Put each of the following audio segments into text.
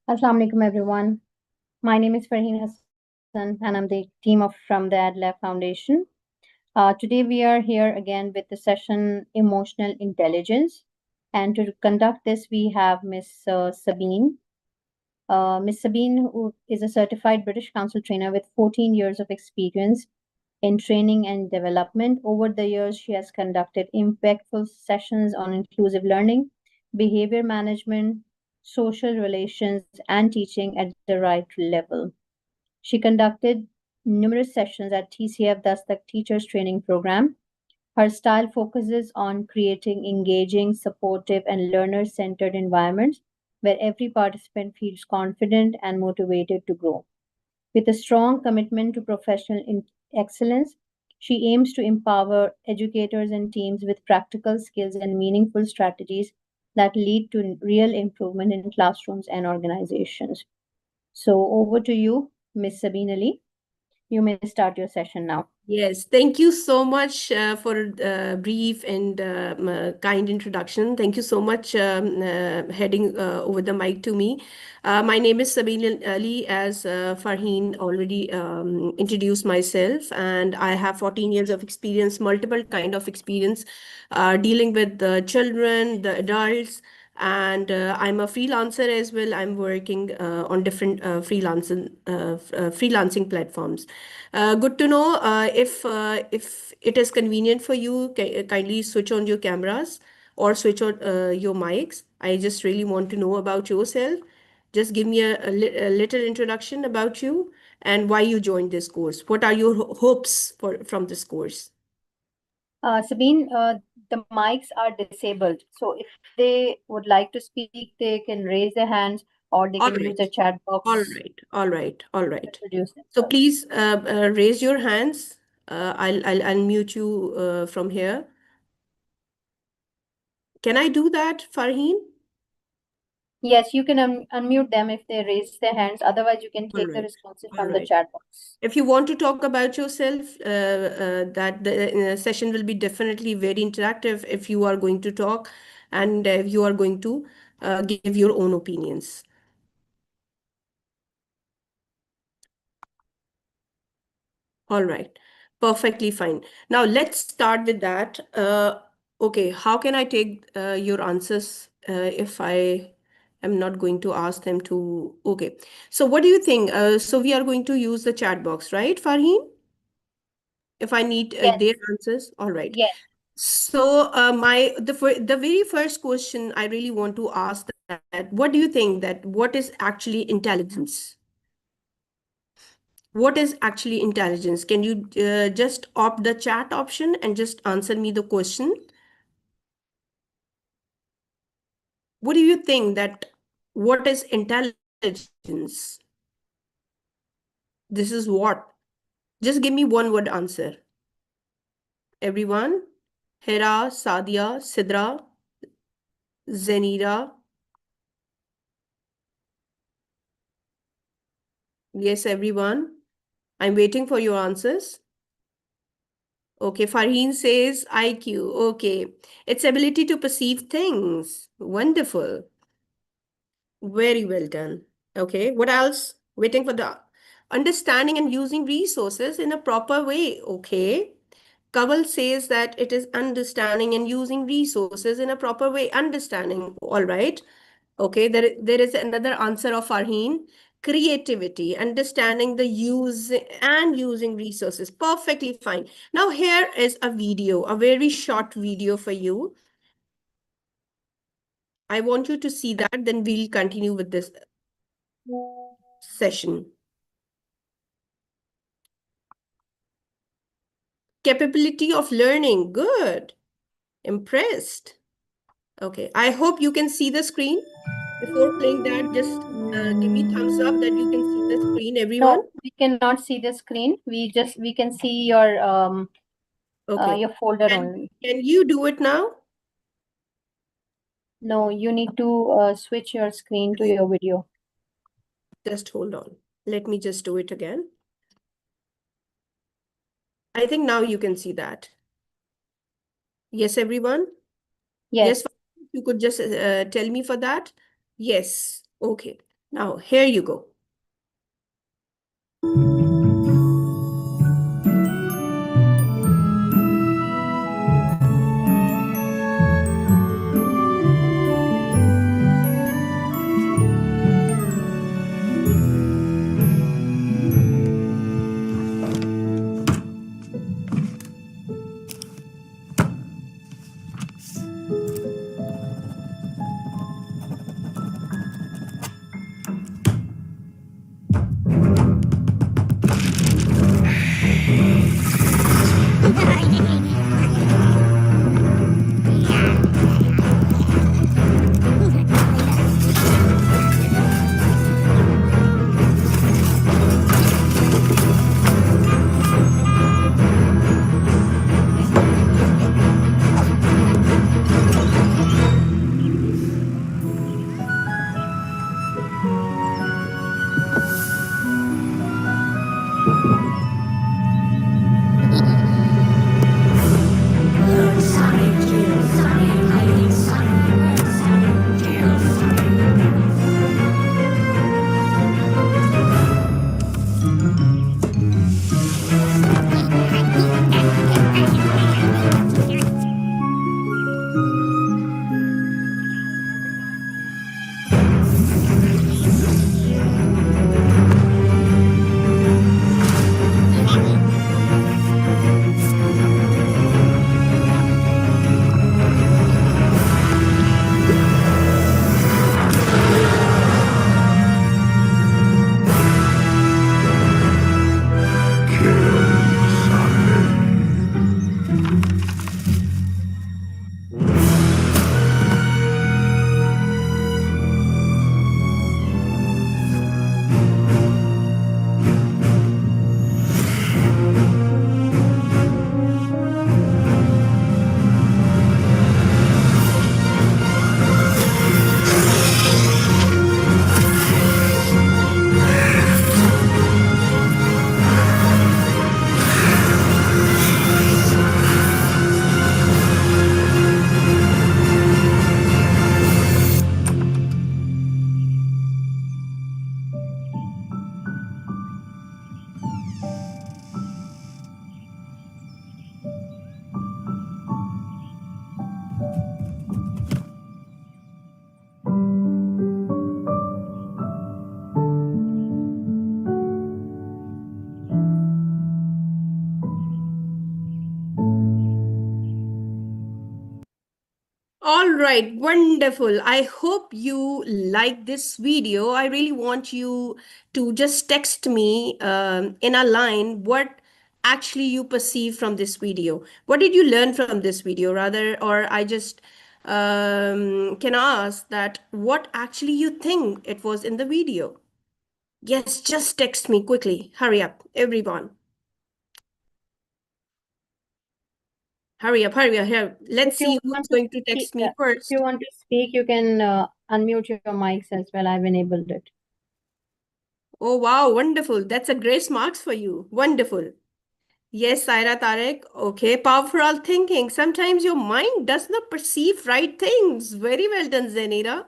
Assalamu alaikum, everyone. My name is Farheen Hassan, and I'm the team of from the AdLab Foundation. Today, we are here again with the session Emotional Intelligence. And to conduct this, we have Miss Sabine. Miss Sabine, who is a certified British Council trainer with 14 years of experience in training and development. Over the years, she has conducted impactful sessions on inclusive learning, behavior management, social relations, and teaching at the right level. She conducted numerous sessions at TCF, thus the Teachers Training Program. Her style focuses on creating engaging, supportive, and learner centered environments where every participant feels confident and motivated to grow. With a strong commitment to excellence, she aims to empower educators and teams with practical skills and meaningful strategies that lead to real improvement in classrooms and organizations. So, over to you, Ms. Sabine Ali. You may start your session now. Yes, thank you so much for the brief and kind introduction. Thank you so much heading over the mic to me. My name is Sabine Ali, as Farheen already introduced myself, and I have 14 years of experience, multiple kind of experience dealing with the children, the adults, and I'm a freelancer as well. I'm working on different freelancing platforms. Good to know. If it is convenient for you, kindly switch on your cameras or switch on your mics. I just really want to know about yourself. Just give me a little introduction about you and why you joined this course. What are your hopes from this course? Sabine, the mics are disabled. So, if they would like to speak, they can raise their hands or they All can use right. the chat All box right. All right. All to right. introduce So themselves. please raise your hands. I'll unmute you from here. Can I do that, Farheen? Yes, you can unmute them if they raise their hands. Otherwise, you can All take the right. responses All from the right. chat box. If you want to talk about yourself, that the session will be definitely very interactive if you are going to talk and if you are going to give your own opinions. All right. Perfectly fine. Now let's start with that. Okay, how can I take your answers if I am not going to ask them to? Okay. So what do you think? So we are going to use the chat box, right, Farheen? If I need Yes, their answers, all right. yes. So the very first question I really want to ask that what do you think that what is actually intelligence? What is actually intelligence? Can you just opt the chat option and just answer me the question? What do you think that what is intelligence? This is what? Just give me one word answer. Everyone, Hera, Sadia, Sidra, Zenira. Yes, everyone. I'm waiting for your answers. Okay, Farheen says IQ. Okay, its ability to perceive things. Wonderful. Very well done. Okay, what else? Waiting for the understanding and using resources in a proper way. Okay. Kaval says that it is understanding and using resources in a proper way. Understanding. All right. Okay, there is another answer of Farheen. Creativity, understanding the use and using resources. Perfectly fine. Now, here is a video, a very short video for you. I want you to see that, then we'll continue with this session. Capability of learning. Good. Impressed. Okay, I hope you can see the screen. Before playing that, just give me thumbs up that you can see the screen, everyone. No, we cannot see the screen. We can see your Okay. folder Can, only. can you do it now? No, you need to switch your screen to your video. Just hold on. Let me just do it again. I think now you can see that. Yes, everyone? Yes, Yes. you could just tell me for that. Yes. Okay. Now, here you go. All right, wonderful. I hope you like this video. I really want you to just text me in a line what actually you perceive from this video. What did you learn from this video, rather? Or I just can ask that what actually you think it was in the video. Yes, just text me quickly. Hurry up, everyone. Hurry up, hurry up, hurry up. Let's If you see who's want to going to speak, text me if first. you want to speak, you can unmute your mics as well. I've enabled it. Oh, wow, wonderful. That's a grace marks for you. Wonderful. Yes, Saira Tarek. Okay, powerful thinking. Sometimes your mind does not perceive right things. Very well done, Zenira.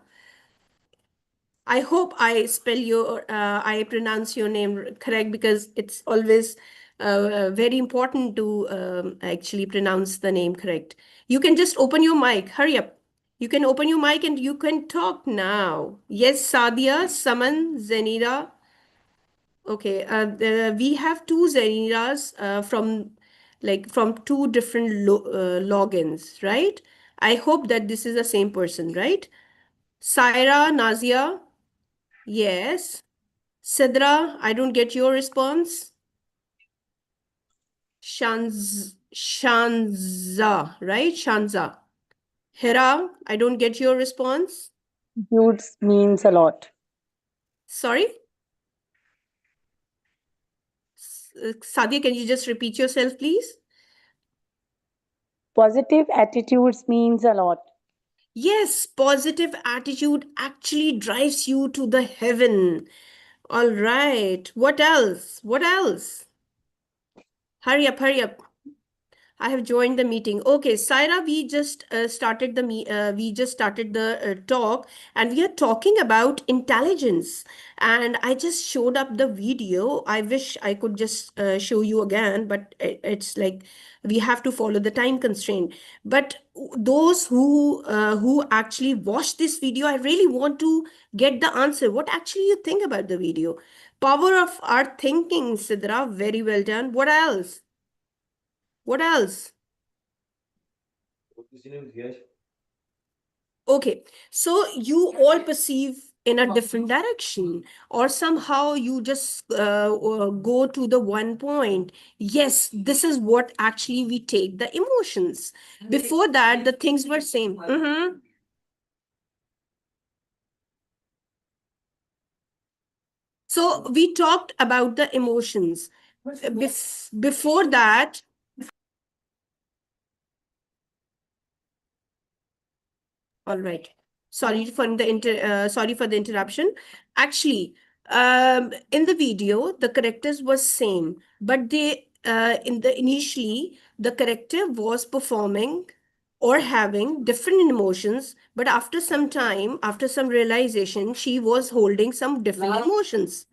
I hope I spell I pronounce your name correct, because it's always very important to actually pronounce the name correct. You can just open your mic. Hurry up. You can open your mic and you can talk now. Yes, Sadia, Saman, Zenira. Okay, we have two Zeniras from two different logins, right? I hope that this is the same person, right? Saira, Nazia, yes. Sidra, I don't get your response. Shanza, right? Shanza. Hera, I don't get your response. Attitudes means a lot. Sorry? Sadia, can you just repeat yourself, please? Positive attitudes means a lot. Yes, positive attitude actually drives you to the heaven. All right. What else? What else? Hurry up, hurry up. I have joined the meeting. Okay, Saira, we just started the talk, and we are talking about intelligence. And I just showed up the video. I wish I could just show you again, but it's like we have to follow the time constraint. But those who actually watch this video, I really want to get the answer. What actually you think about the video? Power of our thinking, Sidra. Very well done. What else? What else? Okay, so you all perceive in a different direction, or somehow you just go to the one point. Yes, this is what actually we take the emotions. Before that, the things were same. So we talked about the emotions. Before that, all right. Sorry for the interruption. Actually, in the video, the characters was same, but they in the initially the character was performing or having different emotions, but after some time, after some realization, she was holding some different emotions.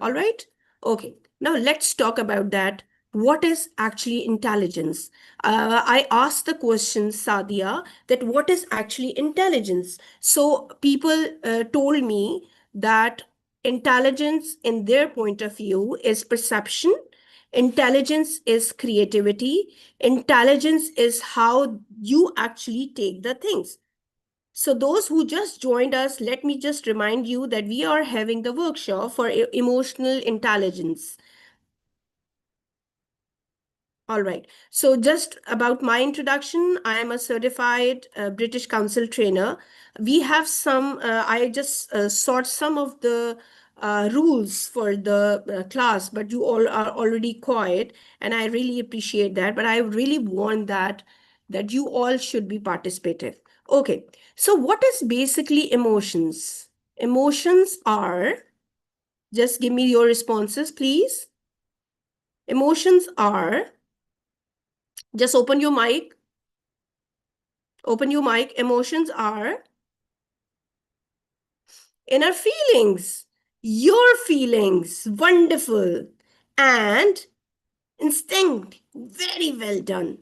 All right. Okay. Now let's talk about that. What is actually intelligence? I asked the question, Sadia, that what is actually intelligence? So people told me that intelligence, in their point of view, is perception. Intelligence is creativity. Intelligence is how you actually take the things. So those who just joined us, let me just remind you that we are having the workshop for emotional intelligence. All right. So just about my introduction, I am a certified British Council trainer. We have some, I just sort some of the rules for the class, but you all are already quiet, and I really appreciate that. But I really want that you all should be participative. Okay. So what is basically emotions? Emotions are, just give me your responses, please. Emotions are, just open your mic. Open your mic. Emotions are inner feelings, your feelings. Wonderful. And instinct. Very well done.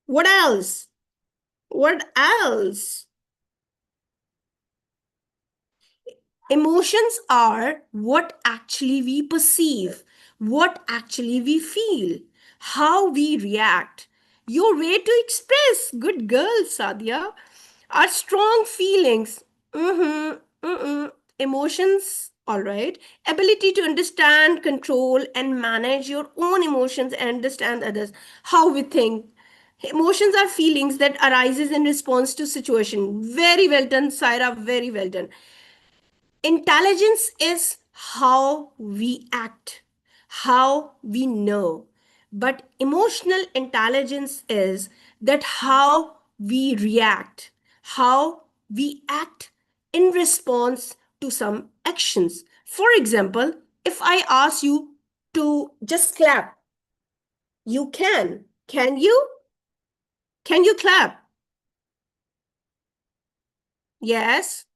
What else? What else? Emotions are what actually we perceive, what actually we feel, how we react. Your way to express, good girl, Sadia, are strong feelings. Emotions, all right. Ability to understand, control, and manage your own emotions and understand others. How we think. Emotions are feelings that arises in response to situation. Very well done, Saira. Very well done. Intelligence is how we act, how we know. But emotional intelligence is that how we react, how we act in response to some actions. For example, if I ask you to just clap, you can. Can you? Can you clap? Yes.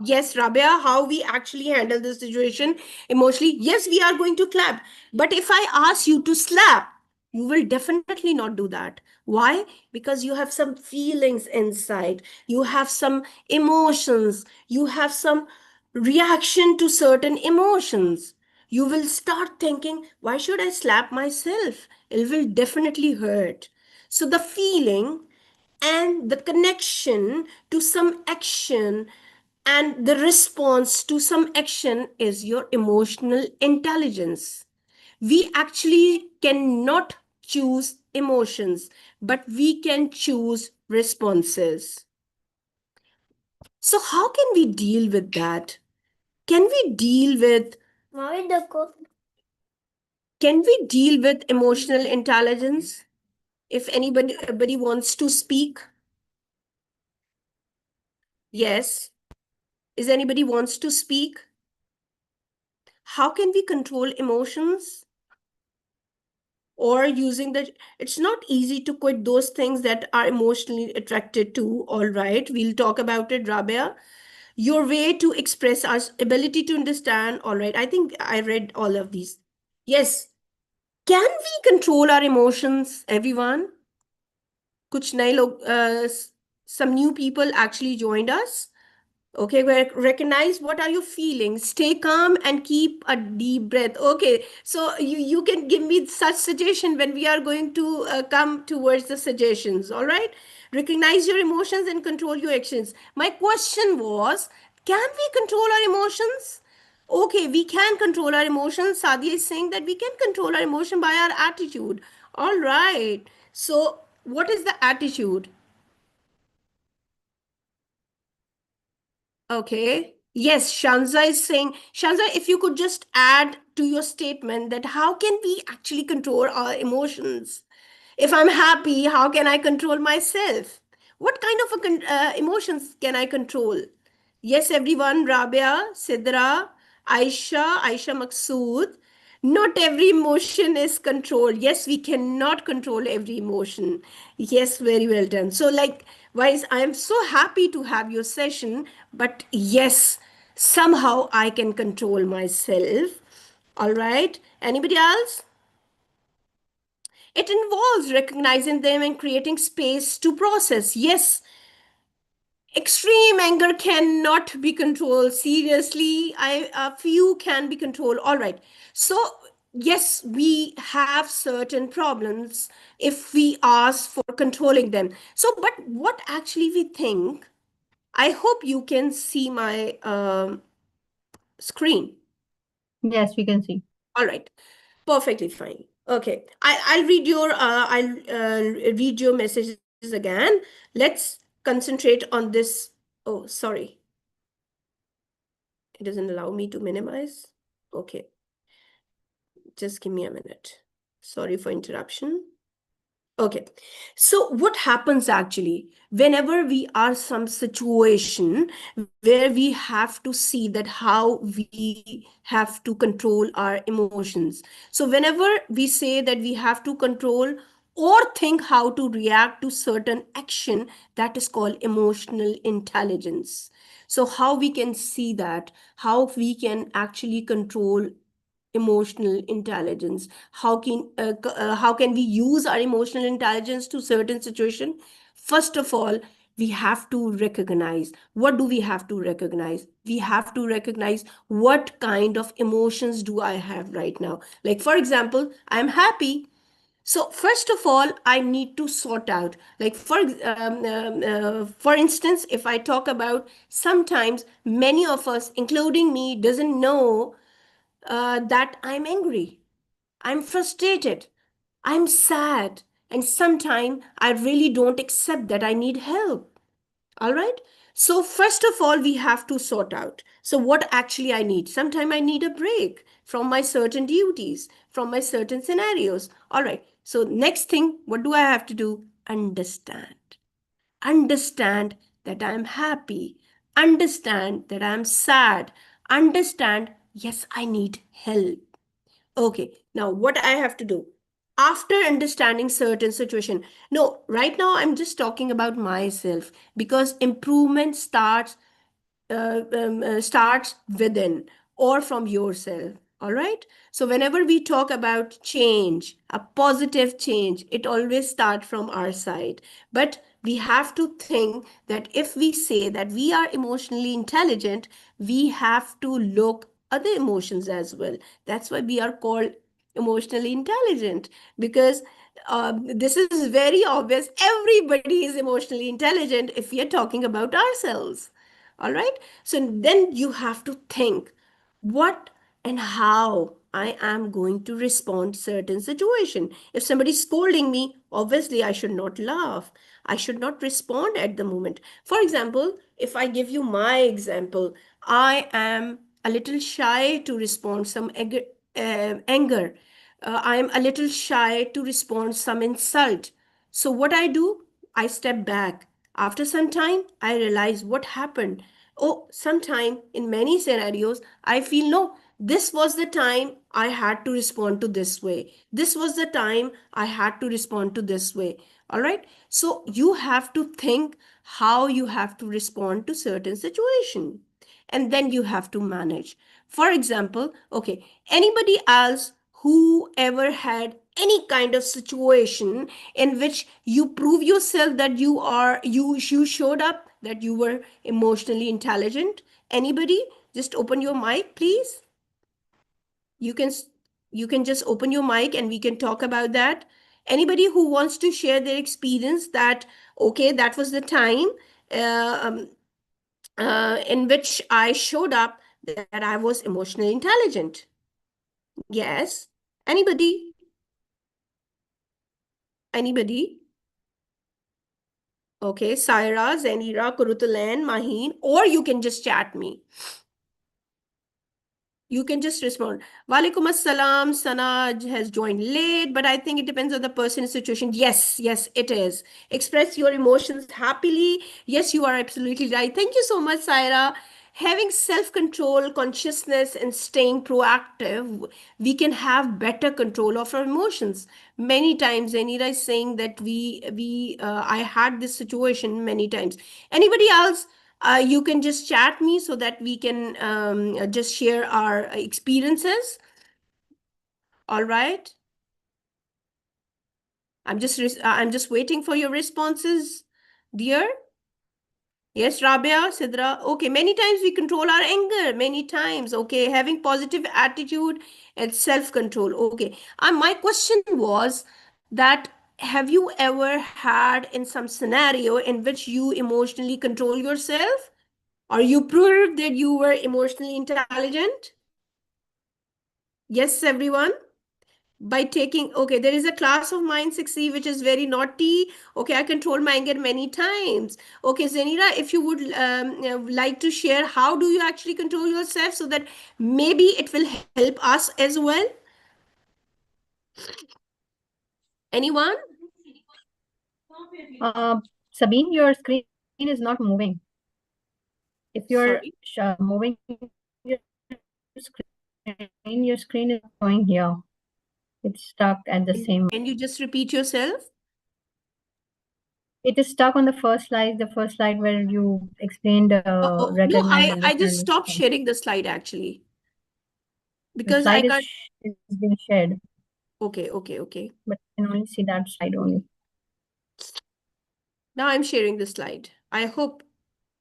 Yes, Rabia, how we actually handle the situation emotionally. Yes, we are going to clap. But if I ask you to slap, you will definitely not do that. Why? Because you have some feelings inside, you have some emotions, you have some reaction to certain emotions. You will start thinking, why should I slap myself? It will definitely hurt. So the feeling and the connection to some action and the response to some action is your emotional intelligence. We actually cannot choose emotions, but we can choose responses. So, how can we deal with that? Can we deal with can we deal with emotional intelligence? If anybody wants to speak, yes. Is anybody wants to speak? how can we control emotions? Or using the, it's not easy to quit those things that are emotionally attracted to. All right, we'll talk about it, Rabia. Your way to express our ability to understand. All right, I think I read all of these. Yes. Can we control our emotions, everyone? कुछ नए लोग, some new people actually joined us. Okay, recognize what are you feeling. Stay calm and keep a deep breath. Okay, so you can give me such suggestion when we are going to come towards the suggestions. All right, recognize your emotions and control your actions. My question was, can we control our emotions? Okay, we can control our emotions. Sadia is saying that we can control our emotion by our attitude. All right. So, what is the attitude? Okay. Yes, Shanza is saying, Shanza, if you could just add to your statement that how can we actually control our emotions? If I'm happy, how can I control myself? What kind of emotions can I control? Yes, everyone, Rabia, Sidra, Aisha Maqsood. Not every emotion is controlled. Yes, we cannot control every emotion. Yes, very well done. So, like, Wise, I am so happy to have your session, but yes, somehow I can control myself. All right. Anybody else? It involves recognizing them and creating space to process. Yes, extreme anger cannot be controlled. Seriously, a few can be controlled. All right. So, yes, we have certain problems if we ask for controlling them. So, but what actually we think, I hope you can see my screen. Yes, we can see. All right. Perfectly fine. Okay. I'll read your messages again. Let's concentrate on this. Oh, sorry. It doesn't allow me to minimize. Okay. Just give me a minute. Sorry for interruption. Okay. So what happens actually whenever we are some situation where we have to see that how we have to control our emotions. So whenever we say that we have to control or think how to react to certain action, that is called emotional intelligence. So how we can see that, how we can actually control emotional intelligence, how can we use our emotional intelligence to certain situation? First of all, we have to recognize, what do we have to recognize? We have to recognize what kind of emotions do I have right now. Like, for example, I'm happy. So first of all, I need to sort out. Like, for instance, if I talk about, sometimes many of us, including me, doesn't know that I'm angry, I'm frustrated, I'm sad, and sometimes I really don't accept that I need help. All right. So, first of all, we have to sort out. So, what actually I need? Sometimes I need a break from my certain duties, from my certain scenarios. All right. So, next thing, what do I have to do? Understand. Understand that I'm happy. Understand that I'm sad. Understand, yes, I need help. Okay, now what I have to do after understanding certain situation. No, right now I'm just talking about myself because improvement starts within or from yourself. All right. So whenever we talk about change, a positive change, it always starts from our side. But we have to think that if we say that we are emotionally intelligent, we have to look other emotions as well. That's why we are called emotionally intelligent, because this is very obvious. Everybody is emotionally intelligent if we are talking about ourselves. All right. So then you have to think what and how I am going to respond to certain situation. If somebody is scolding me, obviously I should not laugh. I should not respond at the moment. For example, if I give you my example, I am a little shy to respond some anger. I am a little shy to respond some insult. So what I do, I step back. After some time, I realize what happened. Oh, sometime in many scenarios, I feel no, this was the time I had to respond to this way. This was the time I had to respond to this way. All right. So you have to think how you have to respond to certain situation. And then you have to manage. For example, okay, anybody else who ever had any kind of situation in which you prove yourself that you showed up that you were emotionally intelligent? Anybody? Just open your mic, please. You can you can just open your mic and we can talk about that. Anybody who wants to share their experience that okay, that was the time uh, um, in which I showed up that I was emotionally intelligent. Yes. Anybody? Anybody? Okay, Saira, Zenira, Kurutulan, Maheen, or you can just chat me. You can just respond. Walaikum assalam. Sanaj has joined late, but I think it depends on the person's situation. Yes, yes, it is. Express your emotions happily. Yes, you are absolutely right. Thank you so much, Saira. Having self-control, consciousness, and staying proactive, we can have better control of our emotions. Many times, Anira is saying that I had this situation many times. Anybody else? You can just chat me so that we can just share our experiences. All right. I'm just waiting for your responses, dear. Yes, Rabia, Sidra. Okay, many times we control our anger, many times. Okay, having positive attitude and self-control. Okay. My question was that have you ever had in some scenario in which you emotionally control yourself? Or you proved that you were emotionally intelligent? Yes, everyone. By taking, okay, there is a class of mine, 6C, which is very naughty. Okay, I control my anger many times. Okay, Zenira, if you would like to share, how do you actually control yourself so that maybe it will help us as well? Anyone? Sabine, your screen is not moving. If you're Sorry. moving your screen is going here. It's stuck at the same. Can you just repeat yourself? It is stuck on the first slide where you explained No, recognize, I understand, just stopped understand. sharing the slide actually The because I slide can't. is being shared, Okay, okay, okay. but you can only see that slide only. Now I'm sharing the slide. I hope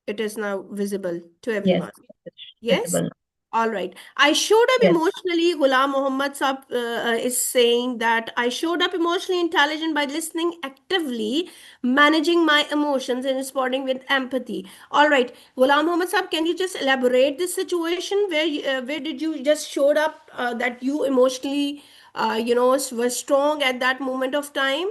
it is now visible to Yes, everyone. it's Yes? visible. All right. I showed up Yes. emotionally. Ghulam Muhammad Saab is saying that I showed up emotionally intelligent by listening actively, managing my emotions, and responding with empathy. All right. Ghulam Muhammad Saab, can you just elaborate this situation where did you just showed up that you emotionally, were strong at that moment of time?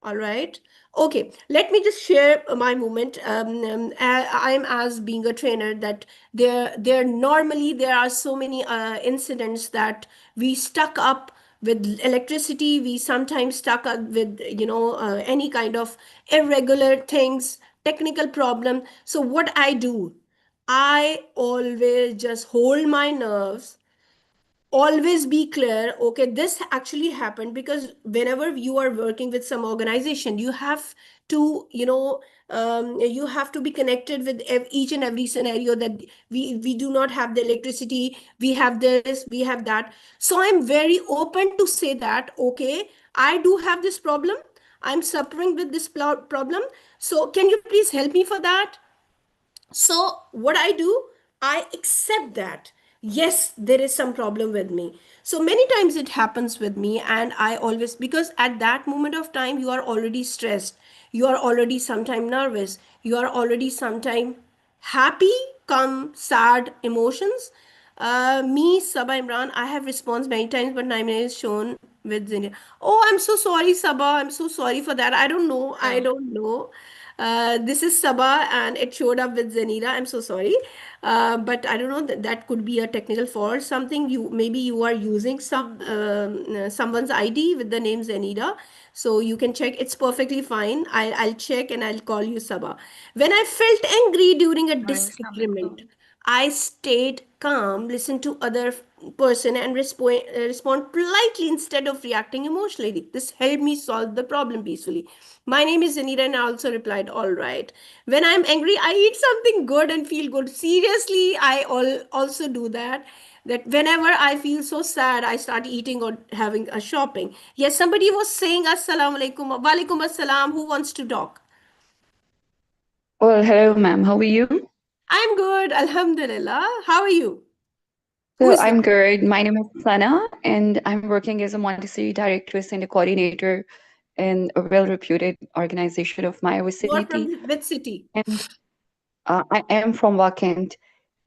All right. Okay. Let me just share my moment. I'm as being a trainer that there normally there are so many incidents that we stuck up with electricity. We sometimes stuck up with any kind of irregular things, technical problem. So what I do, I always just hold my nerves, always be clear, okay, this actually happened because whenever you are working with some organization, you have to you have to be connected with each and every scenario that we do not have the electricity, we have this, we have that. So I'm very open to say that okay, I do have this problem, I'm suffering with this problem, so can you please help me for that? So, what I do, I accept that. Yes, there is some problem with me. So, many times it happens with me, and I always, because at that moment of time, you are already stressed, you are already sometime nervous, you are already sometime happy, come sad emotions. Me, Sabah Imran, I have response many times, but 9 minutes shown with Zinnia. Oh, I'm so sorry, Sabah. I'm so sorry for that. I don't know. I don't know. This is Sabah and it showed up with Zenira. I'm so sorry. But I don't know that could be a technical fault. Something maybe you are using someone's ID with the name Zenira. So you can check. It's perfectly fine. I'll check and I'll call you Sabah. When I felt angry during a disagreement, I stayed calm, listened to other person, and respond politely instead of reacting emotionally. This helped me solve the problem peacefully. My name is Zanira, and I also replied, "All right." When I'm angry, I eat something good and feel good. Seriously, I also do that. That whenever I feel so sad, I start eating or having a shopping. Yes, somebody was saying Assalamu alaikum, Walaikum Assalam. Who wants to talk? Well, hello, ma'am. How are you? I'm good, Alhamdulillah. How are you? Who So is that? I'm good. My name is Sana, and I'm working as a Montessori directress and a coordinator in a well-reputed organization of my You are from vicinity. which city? And I am from Wakant,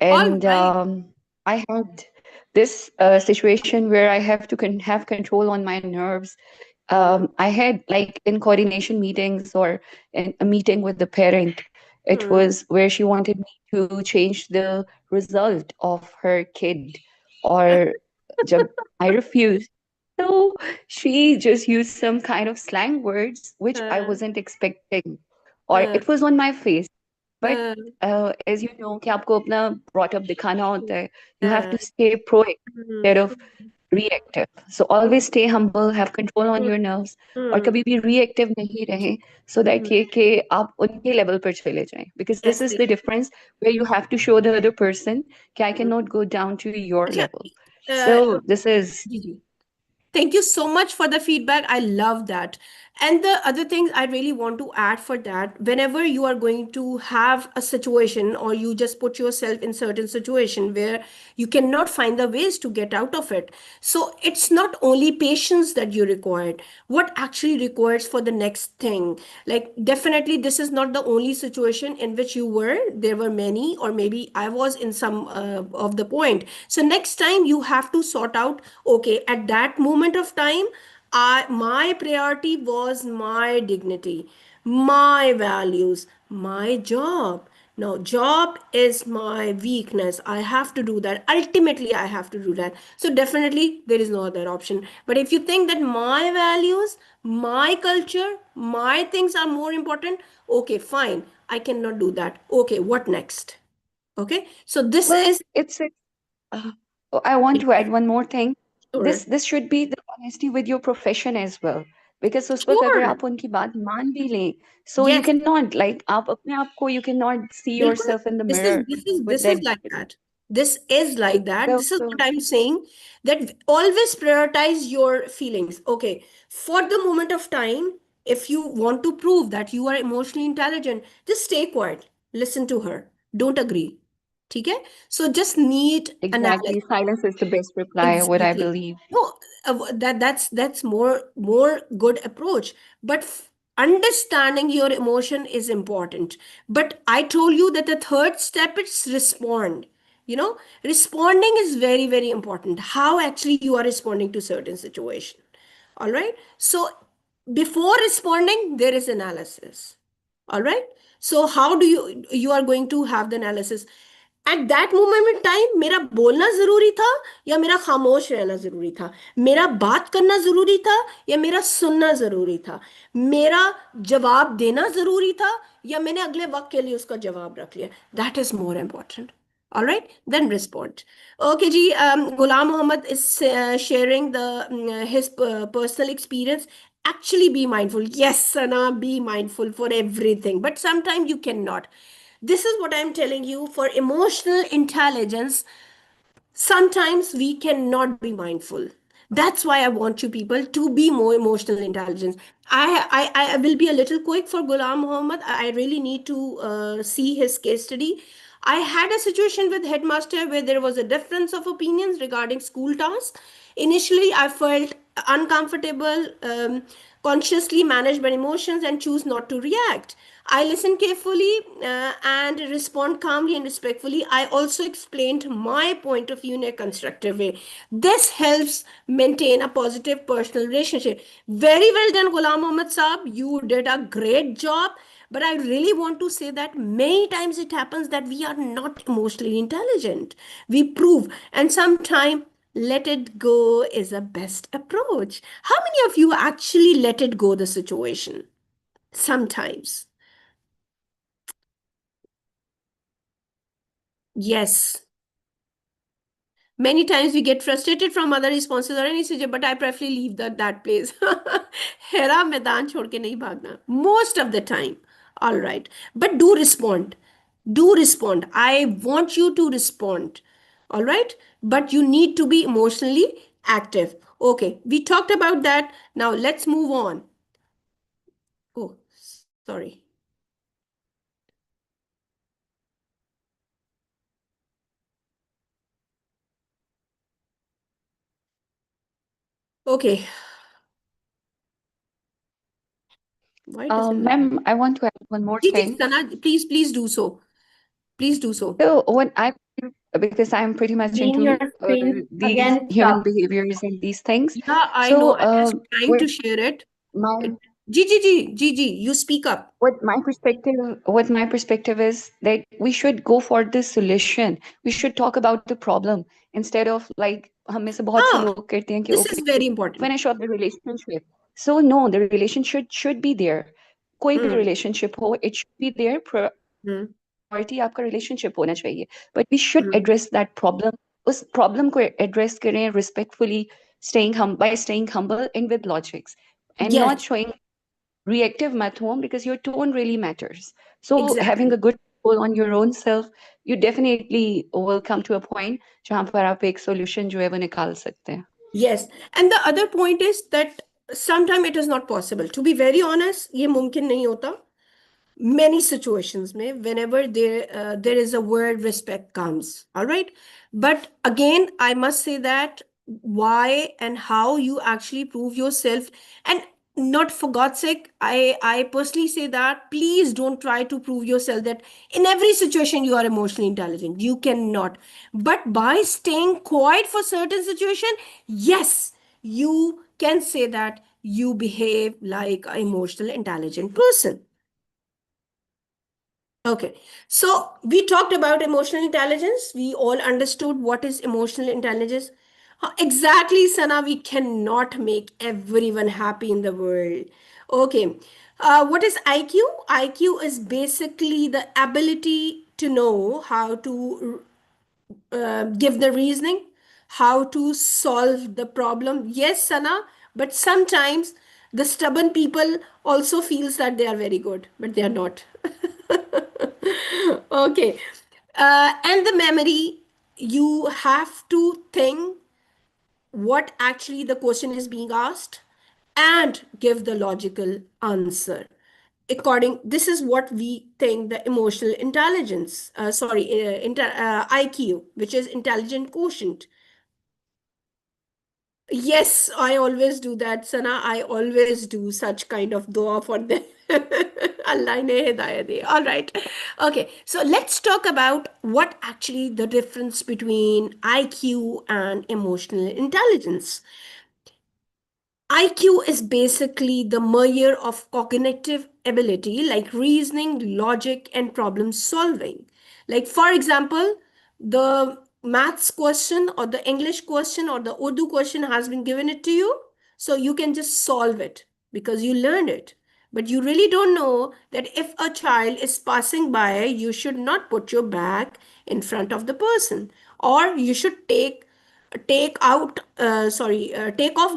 All and right. I had this situation where I have to have control on my nerves. Hmm. I had like in coordination meetings or in a meeting with the parent, it Hmm. was where she wanted me to change the result of her kid, or jab I refused. So she just used some kind of slang words which I Uh, wasn't expecting, or uh, it was on my face. But uh, as you know कि आपको अपना brought up दिखाना होता है, you have uh, to stay proactive hmm, instead of reactive. So always stay humble, have control on hmm, your nerves, और hmm, कभी भी reactive नहीं रहे, so that hmm. ये कि आप उनके level पर चले जाएं. Because this is the Exactly. difference where you have to show the other person कि I Hmm. cannot go down to your अच्छा, level. uh, So this is ji ji Thank you so much for the feedback. I love that. And the other thing I really want to add for that, whenever you are going to have a situation or you just put yourself in certain situation where you cannot find the ways to get out of it. So it's not only patience that you required, what actually requires for the next thing. Like definitely this is not the only situation in which you were. There were many, or maybe I was in some of the point. So next time you have to sort out, okay, at that moment of time, my priority was my dignity, my values, my job. No, job is my weakness. I have to do that. Ultimately, I have to do that. So definitely there is no other option. But if you think that my values, my culture, my things are more important, okay, fine. I cannot do that. Okay, what next? Okay. So this well, is uh, I want to add one more thing. sure. This should be the honesty with your profession as well. Because उस वक्त अगर Sure. आप उनकी बात मान भी लें, so you Yes. cannot like आप अपने आप को you cannot see बिल्कुल yourself in the this is mirror this is with this is that like dignity. that. This is like that. So, This is so what I'm saying, that always prioritize your feelings. Okay, for the moment of time, if you want to prove that you are emotionally intelligent, just stay quiet, listen to her, don't agree. Okay, so just need exactly, analysis. silence is the best reply, what I Exactly. believe. No, that's more good approach. But understanding your emotion is important. But I told you that the third step is respond. Responding is very, very important. How actually you are responding to certain situation. All right. So before responding, there is analysis. All right. So how do you are going to have the analysis? At that moment में time मेरा बोलना जरूरी था या मेरा खामोश रहना जरूरी था, मेरा बात करना जरूरी था या मेरा सुनना जरूरी था, मेरा जवाब देना जरूरी था या मैंने अगले वक्त के लिए उसका जवाब रख लिया. That is more important. All right, then respond. Okay, ji. Ghulam Muhammad is sharing his personal experience. Actually, be mindful. Yes, Sana, be mindful for everything. But sometimes you cannot. This is what I'm telling you. For emotional intelligence, sometimes we cannot be mindful. That's why I want you people to be more emotional intelligence. I will be a little quick for Ghulam Muhammad. I really need to see his case study. I had a situation with headmaster where there was a difference of opinions regarding school tasks. Initially I felt uncomfortable, consciously manage my emotions and choose not to react. I listen carefully and respond calmly and respectfully. I also explained my point of view in a constructive way. This helps maintain a positive personal relationship. Very well done, Ghulam Muhammad Saab. You did a great job. But I really want to say that many times it happens that we are not emotionally intelligent. We prove, and sometimes let it go is a best approach. How many of you actually let it go the situation? Sometimes. Yes. Many times we get frustrated from other responses or any such, but I preferably leave that place. Hera मैदान छोड़ के नहीं भागना. Most of the time. All right. But do respond. Do respond. I want you to respond. All right. But you need to be emotionally active. Okay. We talked about that. Now let's move on. Oh, sorry. Okay. Why doesn't it? Ma'am, I want to add one more Ji, thing. Sana, please do so. Please do so. So when I, because I'm pretty much Again, into your screen these again human stuck. behaviors and these things. Yeah, I So know. I'm just trying with to share it. my Gigi, you speak up. what my perspective is that we should go for the solution. We should talk about the problem instead of like हम में से बहुत से Ah, लोग कहते हैं कि this okay, is very important. finish off the relationship. So no, the relationship should be there. कोई भी Hmm, relationship हो, it should be there. hmm, Priority आपका relationship होना चाहिए. But we should hmm. address that problem. उस problem को address करें respectfully, by staying humble and with logics, and Yes, not showing reactive मत हो because your tone really matters. So having exactly. a good control on your own self, you definitely will come to a point जहाँ पर आप एक solution जो है वो निकाल सकते हैं. Yes. And the other point is that sometimes it is not possible. To be very honest, ये मुमकिन नहीं होता. Many situations may whenever there is a word respect comes, all right, but again I must say that why and how you actually prove yourself, and not for God's sake, I personally say that please don't try to prove yourself that in every situation you are emotionally intelligent. You cannot. But by staying quiet for certain situation, yes, you can say that you behave like an emotional intelligent person. Okay, so we talked about emotional intelligence. We all understood what is emotional intelligence. Exactly, Sana, we cannot make everyone happy in the world. Okay, what is IQ? IQ is basically the ability to know how to give the reasoning, how to solve the problem. Yes, Sana, but sometimes the stubborn people also feels that they are very good, but they are not. Okay. And the memory, you have to think what actually the question is being asked and give the logical answer according. This is what we think the emotional intelligence, IQ, which is intelligent quotient. Yes, I always do that, Sana. I always do such kind of dua for them. Allah ne hidayat de. All right. Okay. So let's talk about what actually the difference between IQ and emotional intelligence. IQ is basically the measure of cognitive ability, like reasoning, logic, and problem solving. Like, for example, the maths question or the English question or the Urdu question has been given it to you. So you can just solve it because you learned it. But you really don't know that if a child is passing by, you should not put your back in front of the person, or you should take off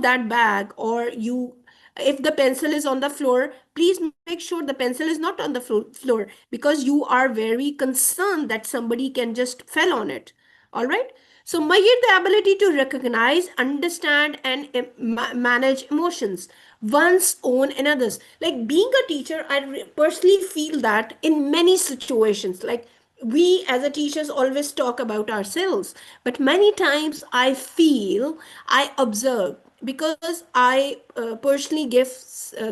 that bag, or you, if the pencil is on the floor, please make sure the pencil is not on the floor, because you are very concerned that somebody can just fell on it. All right. So measure the ability to recognize, understand, and manage emotions, one's own and others. Like being a teacher, I personally feel that in many situations, like we as a teachers always talk about ourselves, but many times I feel, I observe, because I personally give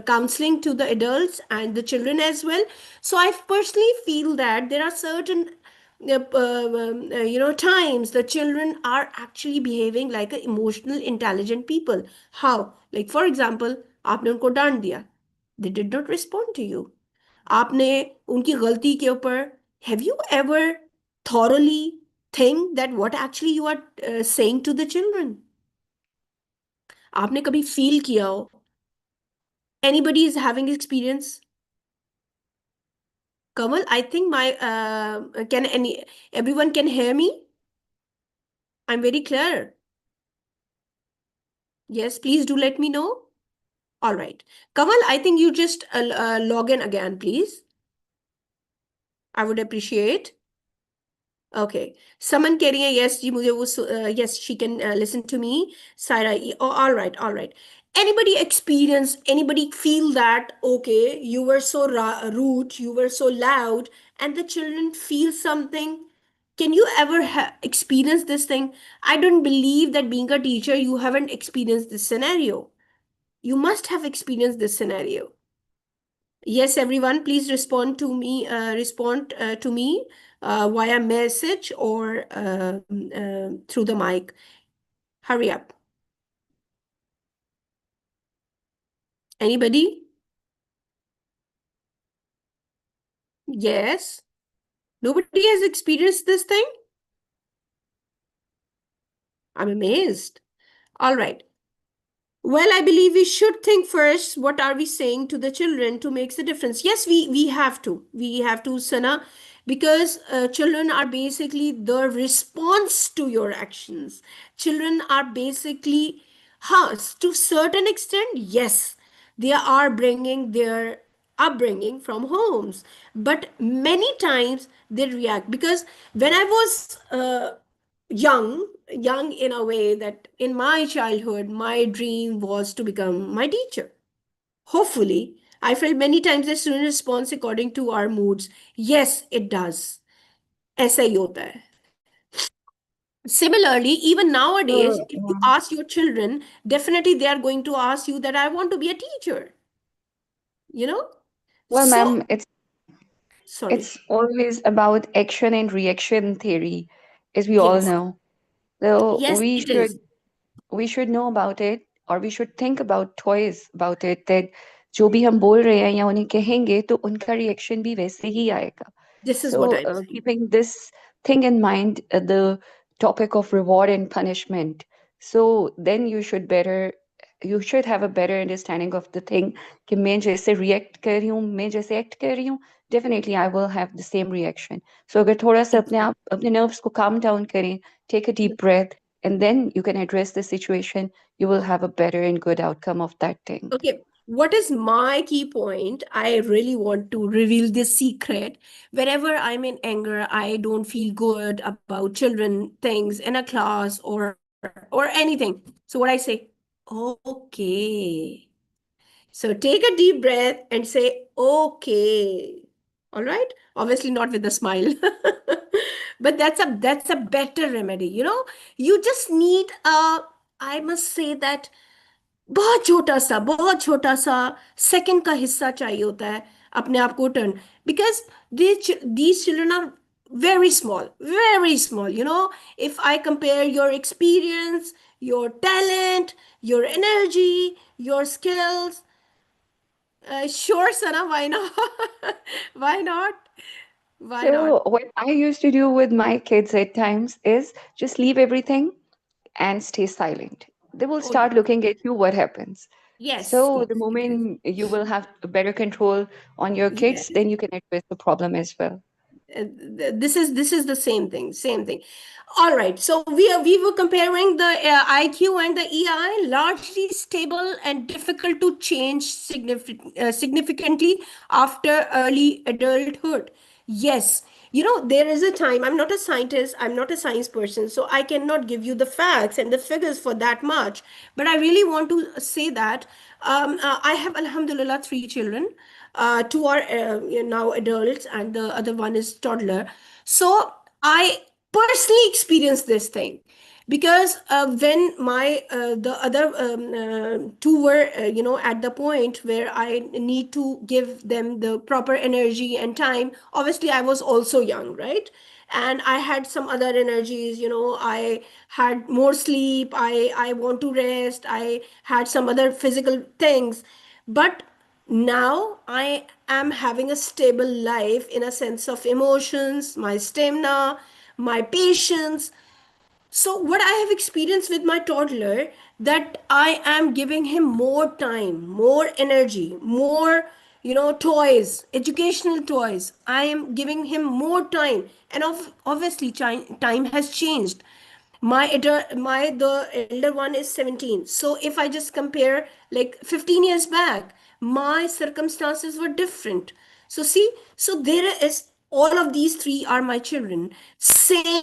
counseling to the adults and the children as well. So I personally feel that there are certain times the children are actually behaving like a emotional intelligent people. How? Like for example, आपने उनको डांट दिया, they did not respond to you. आपने उनकी गलती के ऊपर, have you ever thoroughly think that what actually you are saying to the children? आपने कभी feel किया हो? Anybody is having experience? Kamal, I think everyone can hear me? I'm very clear. Yes, please do let me know. All right. Kamal, I think you just log in again, please. I would appreciate. Okay. Someone कह रही है, yes, जी मुझे वो yes, she can listen to me. Saira, oh, all right, all right. Anybody feel that, okay, you were so rude, you were so loud, and the children feel something? Can you ever experience this thing? I don't believe that being a teacher, you haven't experienced this scenario. You must have experienced this scenario. Yes, everyone, please respond to me. Via message or through the mic. Hurry up. Anybody? Yes. Nobody has experienced this thing? I'm amazed. All right. Well, I believe we should think first, what are we saying to the children to make the difference? Yes, we have to. We have to, Sana, because children are basically the response to your actions. Children are basically, to certain extent, yes, they are bringing their upbringing from homes. But many times they react because when I was young in a way that in my childhood, my dream was to become my teacher. Hopefully, I felt many times that student response according to our moods. Yes, it does. ऐसा ही होता है. Similarly, even nowadays, if you Yeah. ask your children, definitely they are going to ask you that I want to be a teacher. You know? Well, So, ma'am, sorry. it's always about action and reaction theory, as we all Yes. know. So Yes, it is. we should know about it, or we should think about toys about it, that जो भी हम बोल रहे हैं या उन्हें कहेंगे तो उनका रिएक्शन भी वैसे ही आएगा. This is what So I'm saying. keeping this thing in mind, the topic of reward and punishment, so then you should have a better understanding of the thing कि मैं जैसे react कर रही हूँ, मैं जैसे act कर रही हूँ, definitely I will have the same reaction. So अगर थोड़ा सा अपने nerves को calm down करें, take a deep breath, and then you can address the situation, you will have a better and good outcome of that thing. Okay, what is my key point? I really want to reveal this secret. Whenever I'm in anger, I don't feel good about children things in a class or anything. So what I say, okay. So take a deep breath and say, okay. All right? Obviously not with a smile. But that's a better remedy, you know? You just need I must say that बहुत छोटा सा second का हिस्सा चाहिए होता है अपने आप को turn because these children are very small, you know. If I compare your experience, your talent, your energy, your skills, sure Sana, why not? Why not? Why not? So what I used to do with my kids at times is just leave everything and stay silent. They will Oh yeah. start looking at you, what happens. Yes, So yes, the yes, moment you will have a better control on your kids, yes. then you can address the problem as well. This is the same thing. All right, so we were comparing the IQ and the EI, largely stable and difficult to change significantly after early adulthood. Yes, you know, there is a time. I'm not a scientist, I'm not a science person, so I cannot give you the facts and the figures for that much, but I really want to say that I have, alhamdulillah, three children. Two are now adults and the other one is toddler. So I personally experienced this thing because when my the other two were at the point where I need to give them the proper energy and time. Obviously I was also young, right? And I had some other energies, you know. I had more sleep, I want to rest, I had some other physical things. But now I am having a stable life in a sense of emotions, my stamina, my patience. So what I have experienced with my toddler, that I am giving him more time, more energy, more, toys, educational toys. I am giving him more time, and obviously time has changed. The elder one is 17. So if I just compare like 15 years back, my circumstances were different. So see, so there is, all of these three are my children. Same,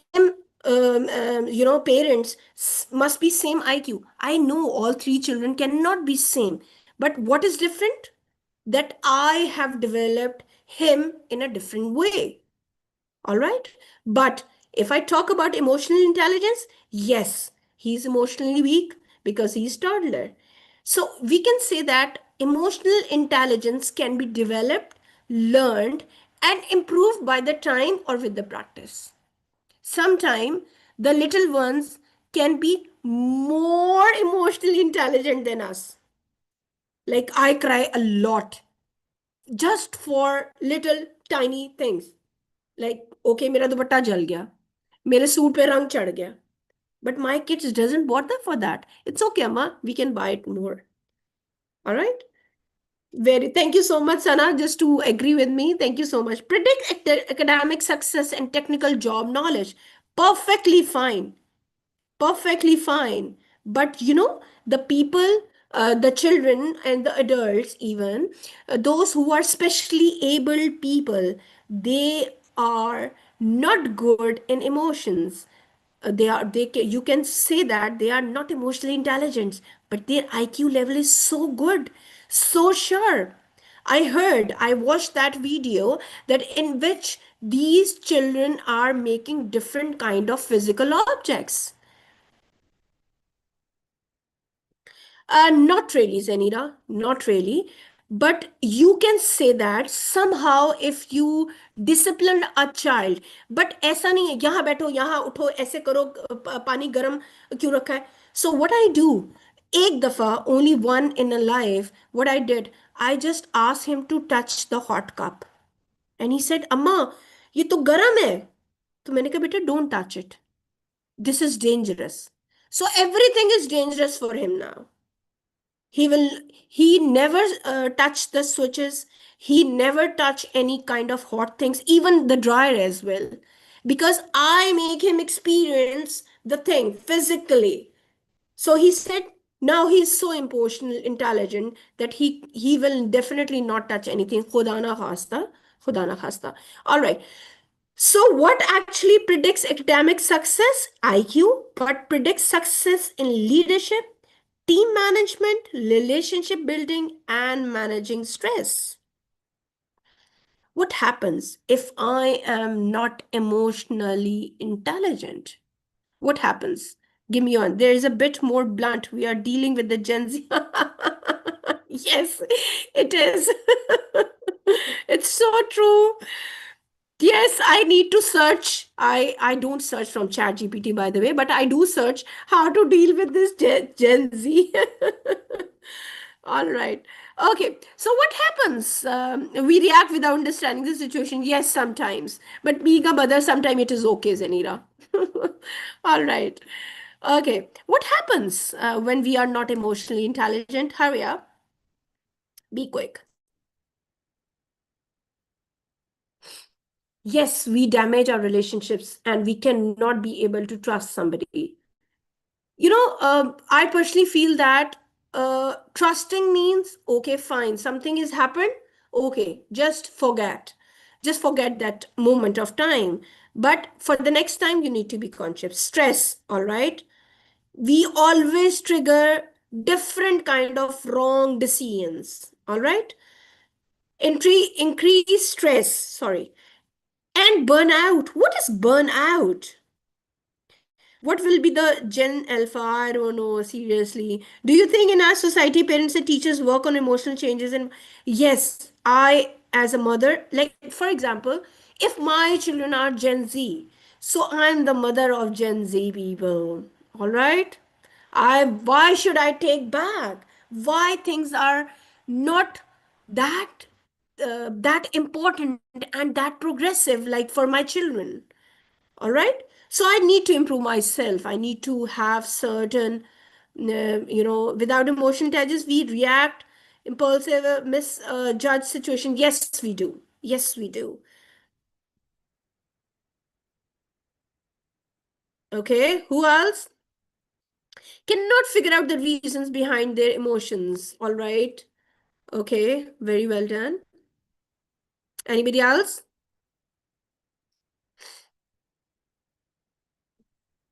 parents, must be same IQ. I know all three children cannot be same, but what is different? That I have developed him in a different way. All right. But if I talk about emotional intelligence, yes, he's emotionally weak because he's toddler. So we can say that emotional intelligence can be developed, learned, and improved by the time or with the practice. Sometime the little ones can be more emotionally intelligent than us. Like I cry a lot just for little tiny things. Like, okay, मेरा दुपट्टा जल गया, मेरे suit पे रंग चढ़ गया. But my kids doesn't bother for that. It's okay, Amma. We can buy it more. All right. Very. Thank you so much, Sana. Just to agree with me. Thank you so much. Predict academic success and technical job knowledge. Perfectly fine. Perfectly fine. But the people, the children and the adults, even those who are specially able people, they are not good in emotions. You can say that they are not emotionally intelligent, but their IQ level is so good, so sharp. I watched that video that in which these children are making different kind of physical objects. Not really, Zenira, not really. But you can say that somehow if you discipline a child, but ऐसा नहीं है यहाँ बैठो यहाँ उठो ऐसे करो पानी गर्म क्यों रखा है. So what I do, एक दफा, only one in a life, what I did, I just asked him to touch the hot cup, and he said, अम्मा ये तो गर्म है. तो मैंने कहा बेटा don't touch it. This is dangerous. So everything is dangerous for him now. He never touch the switches. He never touch any kind of hot things, even the dryer as well, because I make him experience the thing physically. So he said now he's so emotional intelligent that he will definitely not touch anything. Khuda na khasta, khuda na khasta. All right. So what actually predicts academic success? IQ, but predicts success in leadership, team management, relationship building, and managing stress. What happens if I am not emotionally intelligent? What happens? Give me on. There is a bit more blunt. We are dealing with the Gen Z. Yes, it is. It's so true. Yes, I need to search. I don't search from ChatGPT, by the way, but I do search how to deal with this Gen Z. All right. Okay. So what happens? We react without understanding the situation. Yes, sometimes. But being a mother, sometimes it is okay, Zanira. All right. Okay. What happens when we are not emotionally intelligent? Hurry up. Be quick. Yes, we damage our relationships and we cannot be able to trust somebody. I personally feel that trusting means, okay, fine, something has happened. Okay, just forget that moment of time. But for the next time, you need to be conscious. Stress, all right? We always trigger different kind of wrong decisions, all right? Increase stress, sorry, and burnout. What is burnout? What will be the Gen Alpha? I don't know, seriously. Do you think in our society, parents and teachers work on emotional changes? And yes, I, as a mother, like for example, if my children are Gen Z, so I'm the mother of Gen Z people. All right? Why should I take back? Why things are not that that important and that progressive like for my children? All right. So I need to improve myself. I need to have certain without emotional intelligence we react impulsive, misjudge situation? Yes, we do. Yes, we do. Okay, who else? Cannot figure out the reasons behind their emotions. All right. Okay, very well done. Anybody else?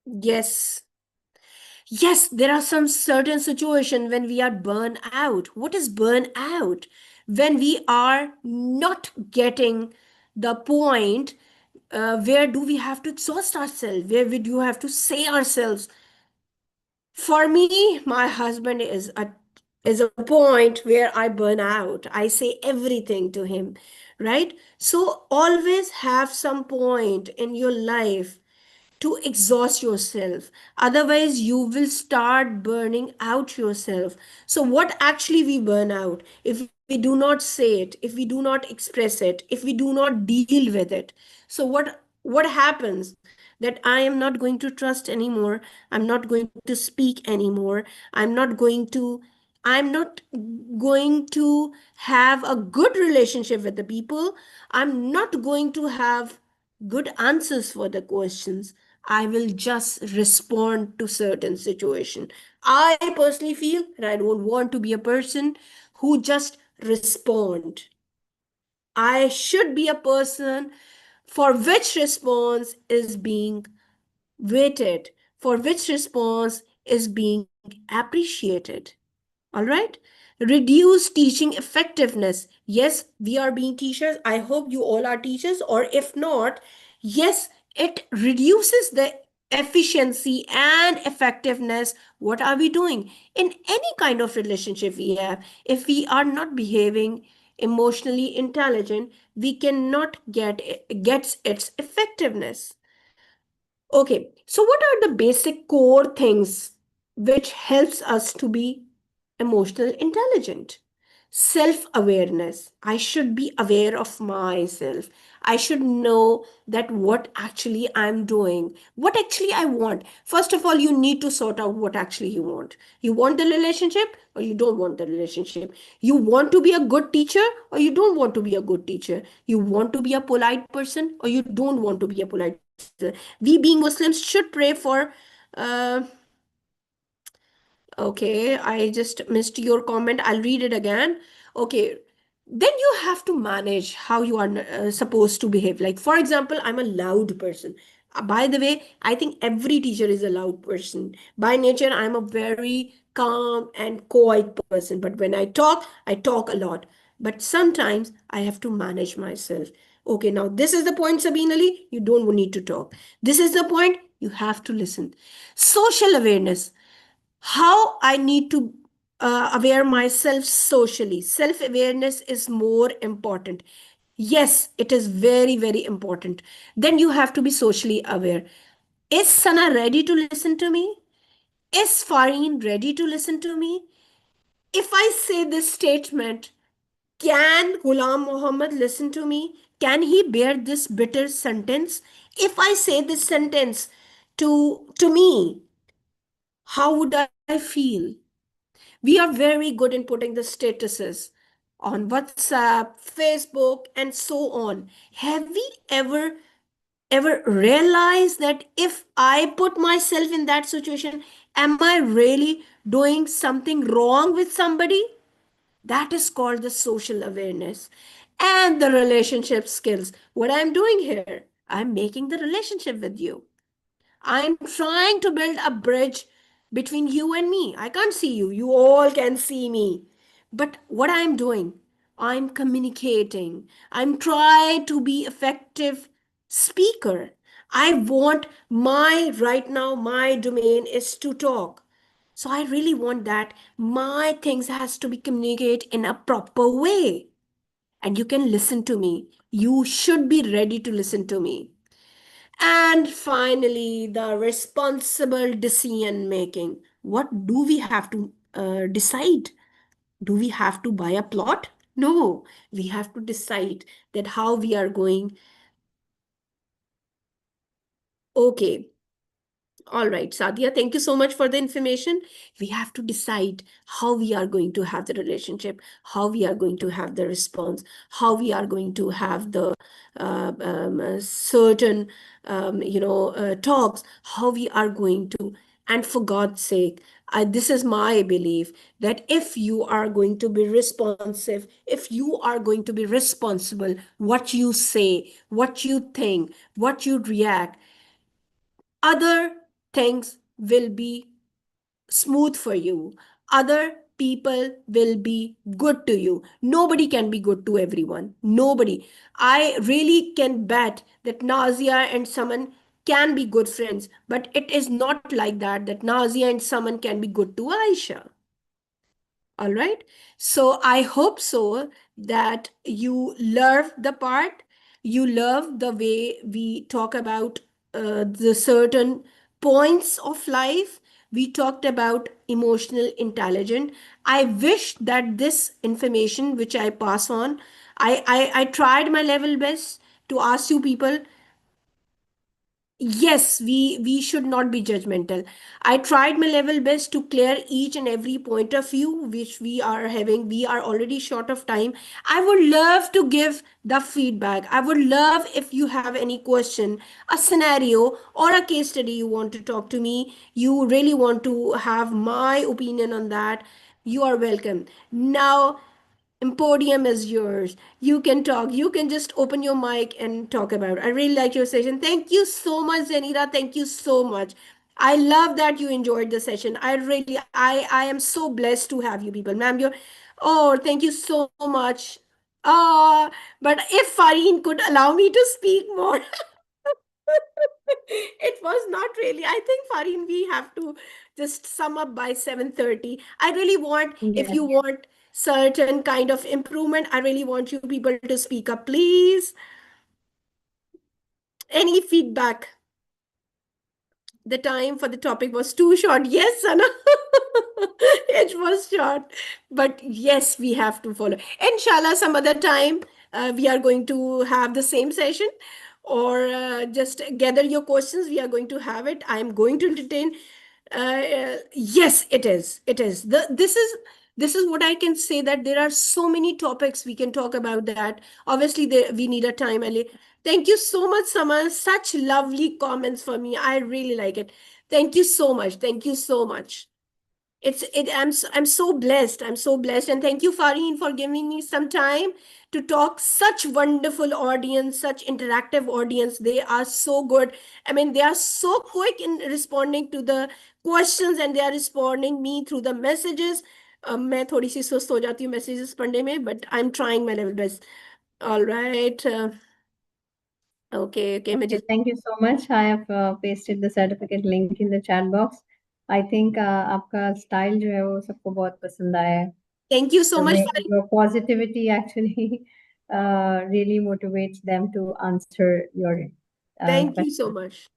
Yes. Yes, there are some certain situations when we are burned out. What is burn out? When we are not getting the point, where do we have to exhaust ourselves? Where we do have to say ourselves? For me, my husband is a point where I burn out. I say everything to him, right? So always have some point in your life to exhaust yourself. Otherwise, you will start burning out yourself. So, what actually we burn out? If we do not say it, if we do not express it, if we do not deal with it, so what happens? That I am not going to trust anymore. I'm not going to speak anymore. I'm not going to. I'm not going to have a good relationship with the people. I'm not going to have good answers for the questions. I will just respond to certain situation. I personally feel that I don't want to be a person who just respond. I should be a person for which response is being weighted, for which response is being appreciated. All right. Reduce teaching effectiveness. Yes, we are being teachers. I hope you all are teachers. Or if not, yes, it reduces the efficiency and effectiveness. What are we doing? In any kind of relationship we have, if we are not behaving emotionally intelligent, we cannot gets its effectiveness. Okay, so what are the basic core things which helps us to be emotional intelligent? Self-awareness. I should be aware of myself. I should know that what actually I'm doing, what actually I want. First of all, you need to sort out what actually you want. You want the relationship or you don't want the relationship. You want to be a good teacher or you don't want to be a good teacher. You want to be a polite person or you don't want to be a polite person. We being Muslims should pray for uh, okay, I just missed your comment. I'll read it again. Okay, then you have to manage how you are supposed to behave. Like, for example, I'm a loud person. By the way, I think every teacher is a loud person. By nature, I'm a very calm and quiet person. But when I talk a lot. But sometimes I have to manage myself. Okay, now this is the point, Sabine Ali. You don't need to talk. This is the point. You have to listen. Social awareness, how I need to aware myself socially. Self awareness is more important. Yes, it is very, very important. Then you have to be socially aware. Is Sana ready to listen to me? Is Fareen ready to listen to me? If I say this statement, can Ghulam Muhammad listen to me? Can he bear this bitter sentence? If I say this sentence to me, how would I feel? We are very good in putting the statuses on WhatsApp, Facebook, and so on. Have we ever realized that if I put myself in that situation, am I really doing something wrong with somebody? That is called the social awareness and the relationship skills. What I'm doing here, I'm making the relationship with you. I'm trying to build a bridge between you and me. I can't see you. You all can see me. But what I'm doing, I'm communicating. I'm trying to be effective speaker. I want my right now my domain is to talk. So I really want that my things has to be communicated in a proper way. And you can listen to me. You should be ready to listen to me. And finally, the responsible decision making. What do we have to decide? Do we have to buy a plot? No, we have to decide that how we are going. Okay, All right, Sadia, thank you so much for the information. We have to decide how we are going to have the relationship, how we are going to have the response, how we are going to have the certain, talks, how we are going to. And for God's sake, this is my belief that if you are going to be responsive, if you are going to be responsible, what you say, what you think, what you react, other things will be smooth for you. Other people will be good to you. Nobody can be good to everyone. Nobody. I really can bet that Nazia and Saman can be good friends, but it is not like that Nazia and Saman can be good to Aisha. All right. So I hope so that you love the part, you love the way we talk about the certain points of life. We talked about emotional intelligence. I wish that this information which I pass on, I tried my level best to ask you people. Yes, we should not be judgmental. I tried my level best to clear each and every point of view which we are having. We are already short of time. I would love to give the feedback. I would love if you have any question, a scenario, or a case study you want to talk to me. You really want to have my opinion on that. You are welcome. Now, Emporium is yours. You can talk. You can just open your mic and talk about it. I really like your session. Thank you so much, Zenira. Thank you so much. I love that you enjoyed the session. I am so blessed to have you people. Ma'am, you're, oh, thank you so much. But if Fareen could allow me to speak more, it was not really. I think, Fareen, we have to just sum up by 7:30. I really want, if Yes. you want certain kind of improvement, I really want you people to speak up, please. Any feedback? The time for the topic was too short. Yes, Sana. It was short. But yes, we have to follow. Inshallah, some other time we are going to have the same session, or just gather your questions. We are going to have it. I am going to entertain. Yes, it is. It is. This is what I can say, that there are so many topics we can talk about that. Obviously, we need a time. Ali. Thank you so much, Sama. Such lovely comments for me. I really like it. Thank you so much. Thank you so much. I'm so blessed. I'm so blessed. And thank you, Fareen, for giving me some time to talk. Such wonderful audience, such interactive audience. They are so good. I mean, they are so quick in responding to the questions, and they are responding me through the messages. मैं थोड़ी सी सुस्त हो जाती हूँ messages पढ़ने में, but I'm trying my level best. All right. Okay, मैं Okay, just thank you so much. I have pasted the certificate link in the chat box. I think आपका style जो है वो सबको बहुत पसंद आया है. thank you so The much, way Fareen. your positivity actually really motivates them to answer your Thank you so questions. much.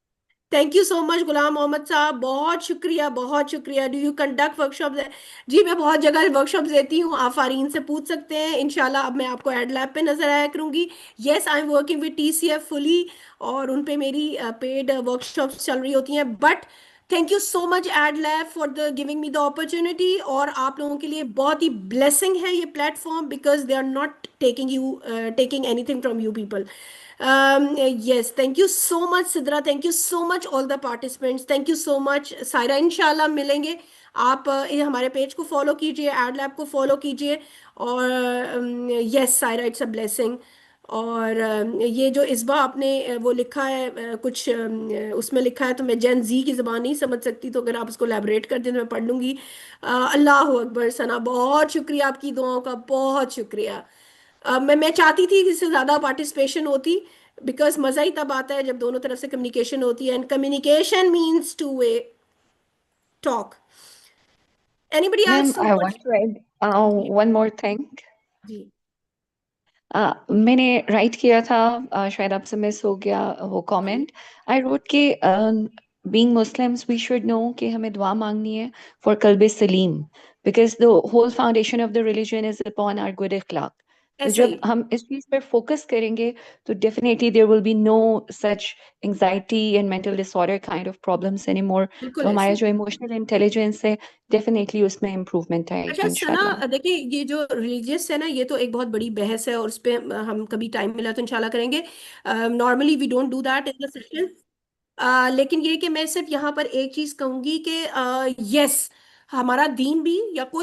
Thank you so much Ghulam Mohammad sahab, बहुत शुक्रिया, बहुत शुक्रिया. Do you conduct workshop? जी, मैं बहुत जगह वर्कशॉप देती हूँ. आप फारीन से पूछ सकते हैं. इंशाल्लाह अब मैं आपको एड लैब पे नजर आया करूंगी. Yes, I am working with TCF fully, और उन पे मेरी पेड वर्कशॉप्स चल रही होती हैं. But thank you so much ed lab for the giving me the opportunity. और आप लोगों के लिए बहुत ही ब्लेसिंग है ये platform, because they are not taking anything from you people. Yes, thank you so much, Sidra. Thank you so much, all the participants. Thank you so much, Saira. इंशाल्लाह मिलेंगे. आप ये हमारे पेज को फॉलो कीजिए, add lab को follow कीजिए. और yes, Saira, it's a blessing. और ये जो इसबा आपने वो लिखा है, कुछ उसमें लिखा है, तो मैं जेन जी की ज़बान नहीं समझ सकती, तो अगर आप उसको एलैबोरेट कर दें तो मैं पढ़ लूँगी. अल्लाह अकबर. सना, बहुत शुक्रिया, आपकी दुआओं का बहुत शुक्रिया. मैं चाहती थी कि इससे ज़्यादा पार्टिसिपेशन होती, बिकॉज मज़ा ही तब आता है जब दोनों तरफ से कम्युनिकेशन होती है, and communication means two way talk. Anybody Ma'am, else? I want to add one more thing. जी. मैंने राइट किया था, शायद आपसे मिस हो गया वो कमेंट. आई रोट के being Muslims we should know कि हमें दुआ मांगनी है फॉर कल्ब सलीम, because the whole foundation of the religion is upon our good अखलाक. तो ऐसा जब ही हम इस चीज पर फोकस करेंगे तो definitely there will be no such anxiety and mental disorder kind of problems anymore. बिल्कुल तो ऐसे हमारा ही जो इमोशनल इंटेलिजेंस है डेफिनेटली उसमें इम्प्रूवमेंट आएगी अच्छा इंशाल्लाह. सना, देखिए ये जो रिलीजियस है ना, ये तो एक बहुत बड़ी बहस है और उस पे हम कभी टाइम मिला तो इंशाल्लाह करेंगे. Normally we don't do that in the session. लेकिन ये कि मैं सिर्फ यहाँ पर एक चीज कहूंगी कि यस, हमारा दीन भी या कोई